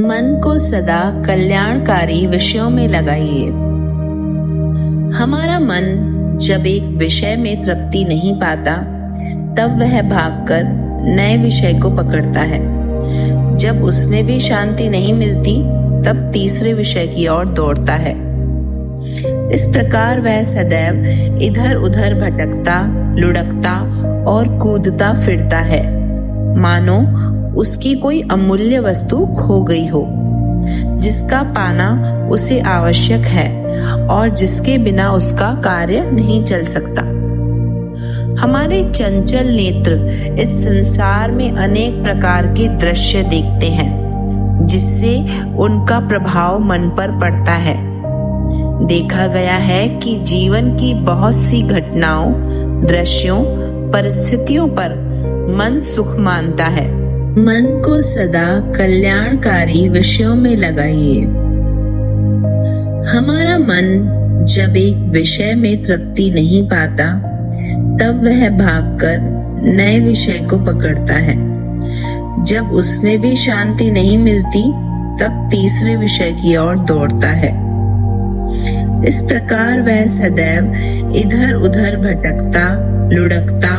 मन को सदा कल्याणकारी विषयों में लगाइए। हमारा मन जब एक विषय में तृप्ति नहीं पाता तब वह भागकर नए विषय को पकड़ता है। जब उसमें भी शांति नहीं मिलती तब तीसरे विषय की ओर दौड़ता है। इस प्रकार वह सदैव इधर उधर भटकता, लुढ़कता और कूदता फिरता है, मानो उसकी कोई अमूल्य वस्तु खो गई हो, जिसका पाना उसे आवश्यक है और जिसके बिना उसका कार्य नहीं चल सकता। हमारे चंचल नेत्र इस संसार में अनेक प्रकार के दृश्य देखते हैं, जिससे उनका प्रभाव मन पर पड़ता है। देखा गया है कि जीवन की बहुत सी घटनाओं, दृश्यों, परिस्थितियों पर मन सुख मानता है। मन को सदा कल्याणकारी विषयों में लगाइए। हमारा मन जब एक विषय में तृप्ति नहीं पाता तब वह भागकर नए विषय को पकड़ता है। जब उसमें भी शांति नहीं मिलती तब तीसरे विषय की ओर दौड़ता है। इस प्रकार वह सदैव इधर उधर भटकता, लुढ़कता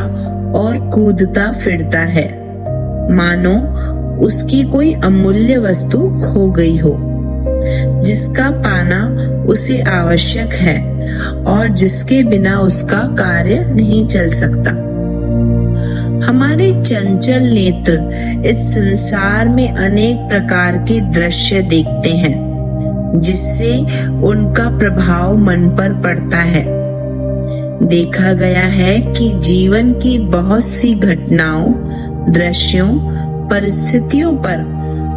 और कूदता फिरता है, मानो उसकी कोई अमूल्य वस्तु खो गई हो, जिसका पाना उसे आवश्यक है और जिसके बिना उसका कार्य नहीं चल सकता। हमारे चंचल नेत्र इस संसार में अनेक प्रकार के दृश्य देखते हैं, जिससे उनका प्रभाव मन पर पड़ता है। देखा गया है कि जीवन की बहुत सी घटनाओं, दृश्यों, परिस्थितियों पर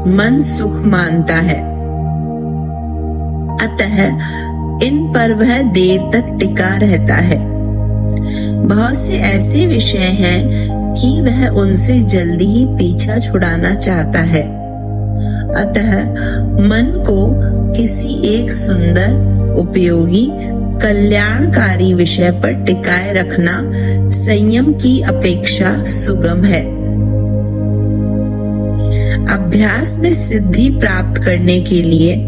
मन सुख मानता है, अतः इन पर वह देर तक टिका रहता है। बहुत से ऐसे विषय हैं कि वह उनसे जल्दी ही पीछा छुड़ाना चाहता है, अतः मन को किसी एक सुंदर, उपयोगी, कल्याणकारी विषय पर टिकाए रखना संयम की अपेक्षा सुगम है। अभ्यास में सिद्धि प्राप्त करने के लिए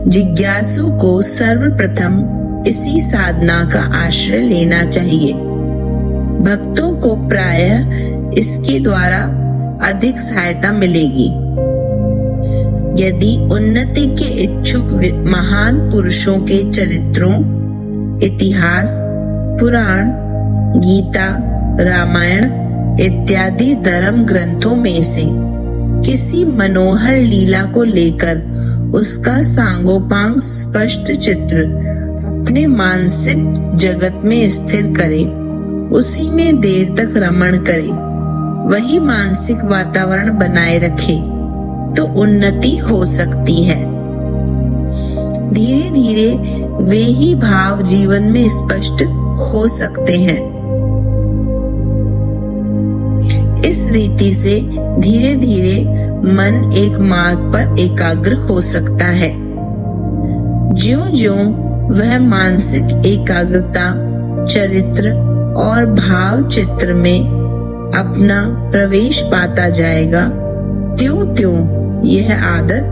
जिज्ञासु को सर्वप्रथम इसी साधना का आश्रय लेना चाहिए। भक्तों को प्रायः इसके द्वारा अधिक सहायता मिलेगी। यदि उन्नति के इच्छुक महान पुरुषों के चरित्रों, इतिहास, पुराण, गीता, रामायण इत्यादि धर्म ग्रंथों में से किसी मनोहर लीला को लेकर उसका सांगोपांग स्पष्ट चित्र अपने मानसिक जगत में स्थिर करे, उसी में देर तक रमण करे, वही मानसिक वातावरण बनाए रखे, तो उन्नति हो सकती है। धीरे धीरे वे ही भाव जीवन में स्पष्ट हो सकते हैं। इस रीति से धीरे धीरे मन एक मार्ग पर एकाग्र हो सकता है। ज्यों-ज्यों वह मानसिक एकाग्रता, चरित्र और भाव चित्र में अपना प्रवेश पाता जाएगा, त्यों-त्यों यह आदत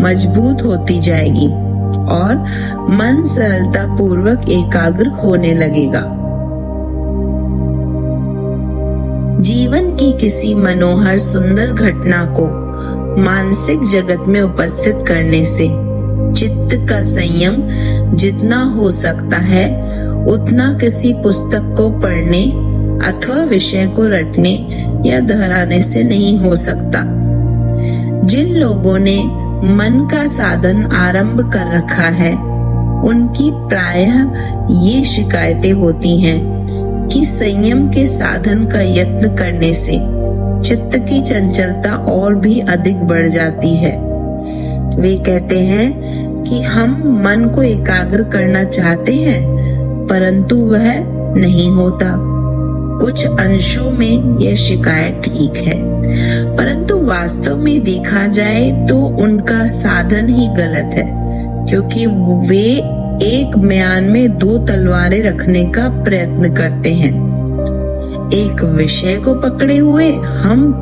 मजबूत होती जाएगी और मन सरलता पूर्वक एकाग्र होने लगेगा। जीवन की किसी मनोहर सुंदर घटना को मानसिक जगत में उपस्थित करने से चित्त का संयम जितना हो सकता है उतना किसी पुस्तक को पढ़ने अथवा विषय को रटने या दोहराने से नहीं हो सकता। जिन लोगों ने मन का साधन आरंभ कर रखा है, उनकी प्रायः ये शिकायतें होती हैं कि संयम के साधन का यत्न करने से चित्त की चंचलता और भी अधिक बढ़ जाती है। वे कहते हैं कि हम मन को एकाग्र करना चाहते हैं, परंतु वह नहीं होता। कुछ अंशों में यह शिकायत ठीक है, परंतु वास्तव में देखा जाए तो उनका साधन ही गलत है, क्योंकि वे एक म्यान में दो तलवारें रखने का प्रयत्न करते हैं। एक विषय को पकड़े हुए हम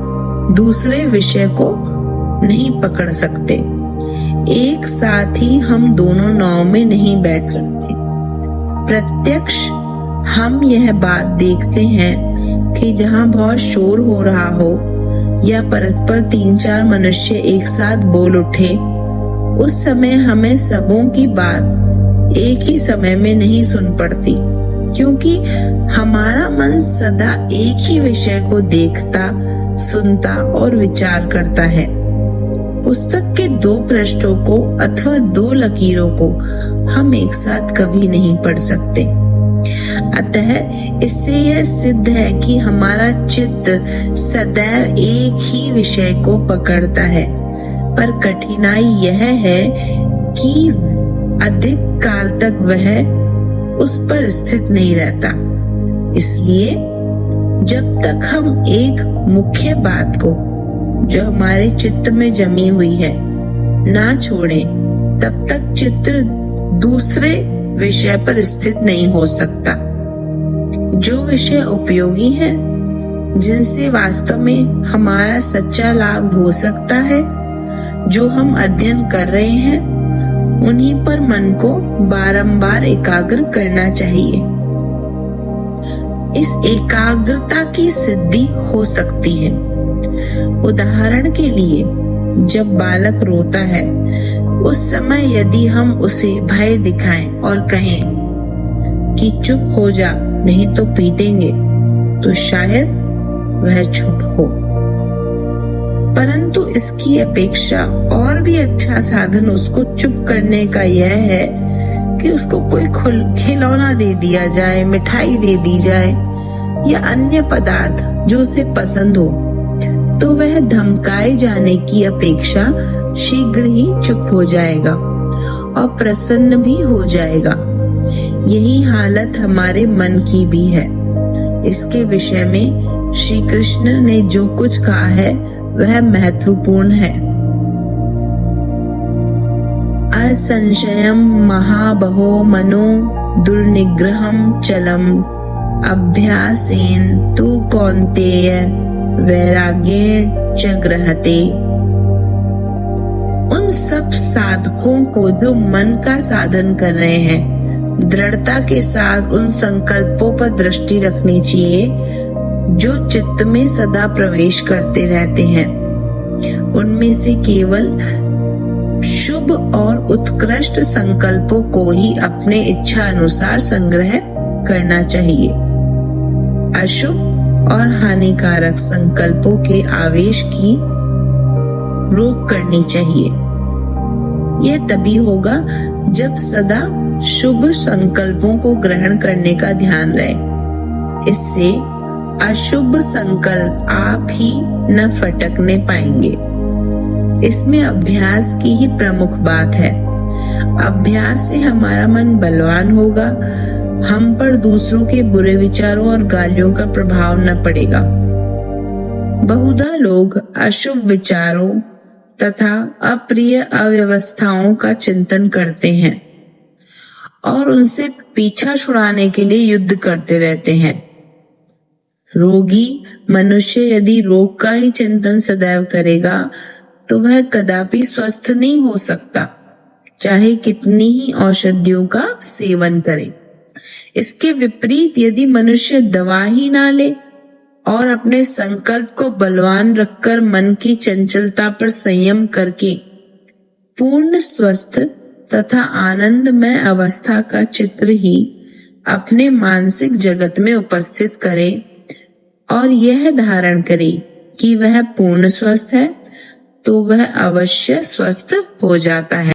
दूसरे विषय को नहीं पकड़ सकते। एक साथ ही हम दोनों नाव में नहीं बैठ सकते। प्रत्यक्ष हम यह बात देखते हैं कि जहाँ बहुत शोर हो रहा हो या परस्पर 3-4 मनुष्य एक साथ बोल उठे, उस समय हमें सबों की बात एक ही समय में नहीं सुन पड़ती, क्योंकि हमारा मन सदा एक ही विषय को देखता, सुनता और विचार करता है। पुस्तक के 2 पृष्ठों को अथवा 2 लकीरों को हम एक साथ कभी नहीं पढ़ सकते। अतः इससे यह सिद्ध है कि हमारा चित्त सदैव एक ही विषय को पकड़ता है, पर कठिनाई यह है कि अधिक काल तक वह उस पर स्थित नहीं रहता। इसलिए जब तक हम एक मुख्य बात को, जो हमारे चित्त में जमी हुई है, ना छोड़ें, तब तक चित्त दूसरे विषय पर स्थित नहीं हो सकता। जो विषय उपयोगी है, जिनसे वास्तव में हमारा सच्चा लाभ हो सकता है, जो हम अध्ययन कर रहे हैं, उन्हीं पर मन को बारंबार एकाग्र करना चाहिए। इस एकाग्रता की सिद्धि हो सकती है। उदाहरण के लिए, जब बालक रोता है, उस समय यदि हम उसे भय दिखाएं और कहें कि चुप हो जा, नहीं तो पीटेंगे, तो शायद वह चुप हो। परंतु इसकी अपेक्षा और भी अच्छा साधन उसको चुप करने का यह है कि उसको कोई खिलौना दे दिया जाए, मिठाई दे दी जाए या अन्य पदार्थ जो उसे पसंद हो, तो वह धमकाए जाने की अपेक्षा शीघ्र ही चुप हो जाएगा और प्रसन्न भी हो जाएगा। यही हालत हमारे मन की भी है। इसके विषय में श्री कृष्ण ने जो कुछ कहा है वह महत्वपूर्ण है। असंशयम महाबहो मनो दुर्निग्रहम चलम अभ्यासेन तु कौन्तेय वैराग्येण च गृह्यते। उन सब साधकों को जो मन का साधन कर रहे हैं, दृढ़ता के साथ उन संकल्पों पर दृष्टि रखनी चाहिए जो चित्त में सदा प्रवेश करते रहते हैं। उनमें से केवल शुभ और उत्कृष्ट संकल्पों को ही अपने इच्छा अनुसार संग्रह करना चाहिए। अशुभ और हानिकारक संकल्पों के आवेश की रोक करनी चाहिए। यह तभी होगा जब सदा शुभ संकल्पों को ग्रहण करने का ध्यान रहे। इससे अशुभ संकल्प आप ही न फटकने पाएंगे। इसमें अभ्यास की ही प्रमुख बात है। अभ्यास से हमारा मन बलवान होगा, हम पर दूसरों के बुरे विचारों और गालियों का प्रभाव न पड़ेगा। बहुधा लोग अशुभ विचारों तथा अप्रिय अव्यवस्थाओं का चिंतन करते हैं और उनसे पीछा छुड़ाने के लिए युद्ध करते रहते हैं। रोगी मनुष्य यदि रोग का ही चिंतन सदैव करेगा तो वह कदापि स्वस्थ नहीं हो सकता, चाहे कितनी ही औषधियों का सेवन करे। इसके विपरीत यदि मनुष्य दवा ही ना ले और अपने संकल्प को बलवान रखकर मन की चंचलता पर संयम करके पूर्ण स्वस्थ तथा आनंदमय अवस्था का चित्र ही अपने मानसिक जगत में उपस्थित करे और यह धारण करे कि वह पूर्ण स्वस्थ है, तो वह अवश्य स्वस्थ हो जाता है।